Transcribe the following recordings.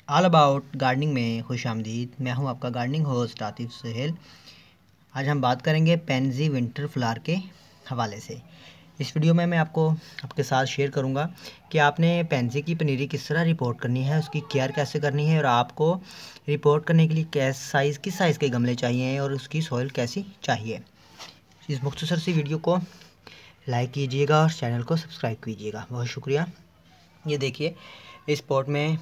All about gardening में खुश आमदीद। मैं हूं आपका गार्डनिंग होस्ट आतिफ सुहेल। आज हम बात करेंगे पेंजी विंटर फ्लावर के हवाले से। इस वीडियो में मैं आपके साथ शेयर करूंगा कि आपने पेंजी की पनीरी किस तरह रिपोर्ट करनी है, उसकी केयर कैसे करनी है और आपको रिपोर्ट करने के लिए किस साइज़ के गमले चाहिए और उसकी सॉइल कैसी चाहिए। इस मुख्तसर सी वीडियो को लाइक कीजिएगा और चैनल को सब्सक्राइब कीजिएगा। बहुत शुक्रिया। ये देखिए, इस पॉट में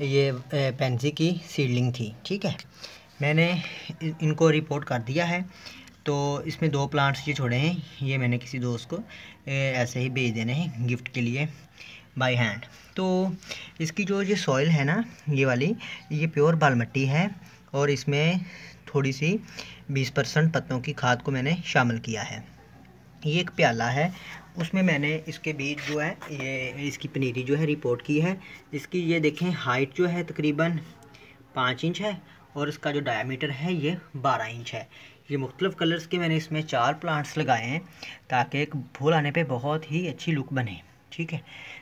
ये पेंजी की सीडलिंग थी। ठीक है, मैंने इनको रिपोर्ट कर दिया है। तो इसमें 2 प्लांट्स ये छोड़े हैं, ये मैंने किसी दोस्त को ऐसे ही भेज देने हैं गिफ्ट के लिए बाय हैंड। तो इसकी जो ये सॉइल है ना, ये वाली, ये प्योर बाल मिट्टी है और इसमें थोड़ी सी 20% पत्तों की खाद को मैंने शामिल किया है। ये एक प्याला है, उसमें मैंने इसके बीज जो है, ये इसकी पनीरी जो है रिपोर्ट की है। इसकी ये देखें हाइट जो है तकरीबन 5 इंच है और इसका जो डायमीटर है ये 12 इंच है। ये मुख्तलिफ़ कलर्स के मैंने इसमें 4 प्लांट्स लगाए हैं ताकि एक फूल आने पे बहुत ही अच्छी लुक बने। ठीक है,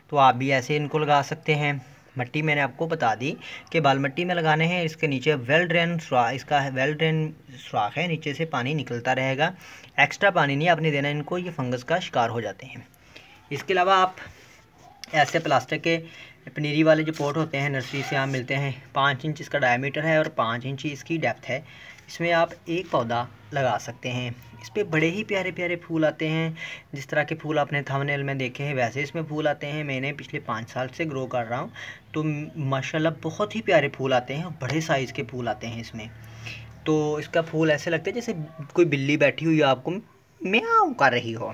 तो आप भी ऐसे इनको लगा सकते हैं। मिट्टी मैंने आपको बता दी कि बाल मिट्टी में लगाने हैं। इसके नीचे वेल ड्रेन सुराख है, नीचे से पानी निकलता रहेगा। एक्स्ट्रा पानी नहीं आपने देना इनको, ये फंगस का शिकार हो जाते हैं। इसके अलावा आप ऐसे प्लास्टिक के पनीरी वाले जो पॉट होते हैं नर्सरी से आप मिलते हैं, 5 इंच इसका डायमीटर है और 5 इंच इसकी डेप्थ है। इसमें आप एक पौधा लगा सकते हैं। इस पर बड़े ही प्यारे प्यारे फूल आते हैं। जिस तरह के फूल आपने थंबनेल में देखे हैं वैसे इसमें फूल आते हैं। मैंने पिछले 5 साल से ग्रो कर रहा हूँ, तो माशाल्लाह बहुत ही प्यारे फूल आते हैं और बड़े साइज़ के फूल आते हैं इसमें। तो इसका फूल ऐसे लगता है जैसे कोई बिल्ली बैठी हुई आपको म्याऊं कर रही हो।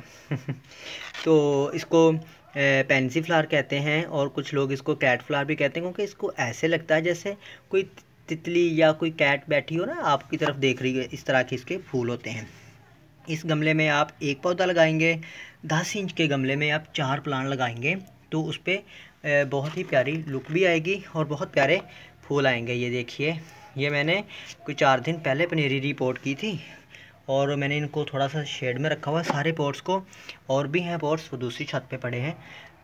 तो इसको पेंसी फ्लावर कहते हैं और कुछ लोग इसको कैट फ्लावर भी कहते हैं, क्योंकि इसको ऐसे लगता है जैसे कोई तितली या कोई कैट बैठी हो ना आपकी तरफ देख रही है। इस तरह के इसके फूल होते हैं। इस गमले में आप एक पौधा लगाएंगे, 10 इंच के गमले में आप 4 प्लांट लगाएंगे तो उस पर बहुत ही प्यारी लुक भी आएगी और बहुत प्यारे फूल आएंगे। ये देखिए, ये मैंने कोई 4 दिन पहले पनीरी रिपोर्ट की थी और मैंने इनको थोड़ा सा शेड में रखा हुआ है सारे पॉट्स को। और भी हैं पॉट्स, वो दूसरी छत पे पड़े हैं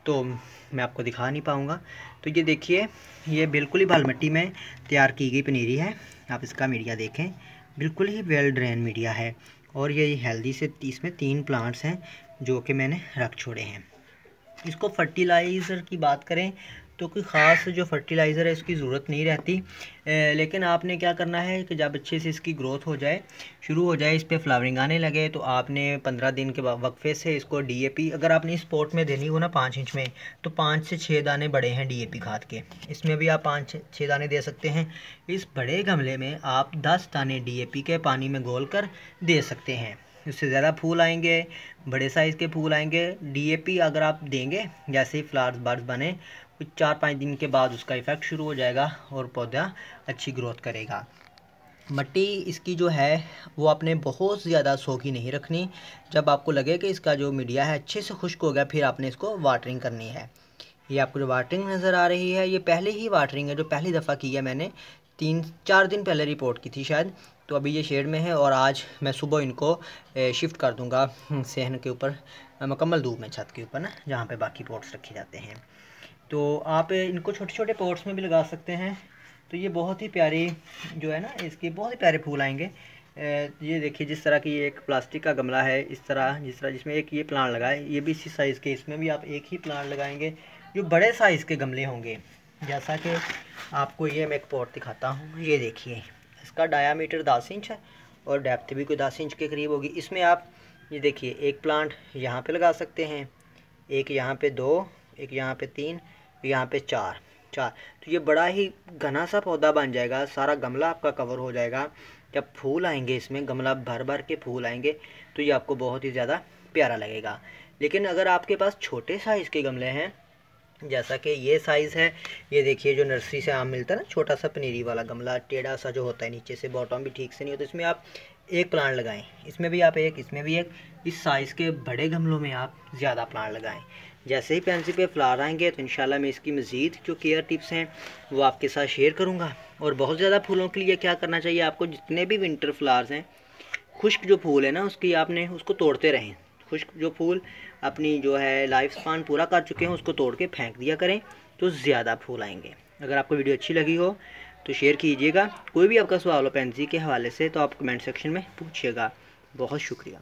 तो मैं आपको दिखा नहीं पाऊँगा। तो ये देखिए, ये बिल्कुल ही बाल मिट्टी में तैयार की गई पनीरी है। आप इसका मीडिया देखें, बिल्कुल ही वेल ड्रेन मीडिया है और ये हेल्दी से इसमें 3 प्लांट्स हैं जो कि मैंने रख छोड़े हैं। इसको फर्टिलाइज़र की बात करें तो कोई ख़ास जो फर्टिलाइज़र है इसकी ज़रूरत नहीं रहती। लेकिन आपने क्या करना है कि जब अच्छे से इसकी ग्रोथ हो जाए, शुरू हो जाए, इस पर फ्लावरिंग आने लगे, तो आपने 15 दिन के वक्फे से इसको डीएपी, अगर आपने इस पॉट में देनी हो ना 5 इंच में, तो 5 से 6 दाने बड़े हैं डीएपी खाद के। इसमें भी आप 5-6 दाने दे सकते हैं। इस बड़े गमले में आप 10 दाने डीएपी के पानी में घोल कर दे सकते हैं। उससे ज़्यादा फूल आएंगे, बड़े साइज़ के फूल आएंगे। डीएपी अगर आप देंगे, जैसे ही फ्लावर्स बड्स बने, कुछ 4-5 दिन के बाद उसका इफ़ेक्ट शुरू हो जाएगा और पौधा अच्छी ग्रोथ करेगा। मिट्टी इसकी जो है वो आपने बहुत ज़्यादा सोखी नहीं रखनी। जब आपको लगे कि इसका जो मीडिया है अच्छे से खुश्क हो गया, फिर आपने इसको वाटरिंग करनी है। ये आपको जो वाटरिंग नज़र आ रही है, ये पहले ही वाटरिंग है जो पहली दफ़ा की है मैंने, 3-4 दिन पहले रिपोर्ट की थी शायद। तो अभी ये शेड में है और आज मैं सुबह इनको शिफ्ट कर दूंगा सहन के ऊपर, मुकम्मल धूप में, छत के ऊपर ना, जहाँ पे बाकी पॉट्स रखे जाते हैं। तो आप इनको छोटे छोटे पॉट्स में भी लगा सकते हैं। तो ये बहुत ही प्यारी जो है ना, इसके बहुत ही प्यारे फूल आएंगे। ये देखिए, जिस तरह की एक प्लास्टिक का गमला है, इस तरह जिसमें एक ये प्लांट लगाए, ये भी इसी साइज़ के, इसमें भी आप एक ही प्लांट लगाएंगे जो बड़े साइज़ के गमले होंगे। जैसा कि आपको ये मैं एक पॉट दिखाता हूँ, ये देखिए, इसका डायामीटर 10 इंच है और डेप्थ भी कोई 10 इंच के करीब होगी। इसमें आप ये देखिए, एक प्लांट यहाँ पे लगा सकते हैं, एक यहाँ पे 2, एक यहाँ पे 3, यहाँ पे 4। तो ये बड़ा ही घना सा पौधा बन जाएगा, सारा गमला आपका कवर हो जाएगा। जब फूल आएंगे इसमें, गमला भर भर के फूल आएंगे, तो ये आपको बहुत ही ज़्यादा प्यारा लगेगा। लेकिन अगर आपके पास छोटे साइज़ के गमले हैं, जैसा कि ये साइज़ है, ये देखिए जो नर्सरी से आम मिलता है ना, छोटा सा पनीरी वाला गमला, टेढ़ा सा जो होता है, नीचे से बॉटम भी ठीक से नहीं होता, इसमें आप एक प्लांट लगाएं, इसमें भी आप एक, इसमें भी एक। इस साइज़ के बड़े गमलों में आप ज़्यादा प्लांट लगाएं। जैसे ही पेंसी पे फ्लावर आएंगे तो इंशाल्लाह मैं इसकी मज़ीद जो केयर टिप्स हैं वो आपके साथ शेयर करूँगा। और बहुत ज़्यादा फूलों के लिए क्या करना चाहिए आपको, जितने भी विंटर फ्लावर्स हैं, खुश्क जो फूल है ना उसकी आपने उसको तोड़ते रहें। खुश्क जो फूल अपनी जो है लाइफ स्पान पूरा कर चुके हैं उसको तोड़ के फेंक दिया करें। तो ज़्यादा फूल आएंगे। अगर आपको वीडियो अच्छी लगी हो तो शेयर कीजिएगा। कोई भी आपका सवाल हो पेंजी के हवाले से तो आप कमेंट सेक्शन में पूछिएगा। बहुत शुक्रिया।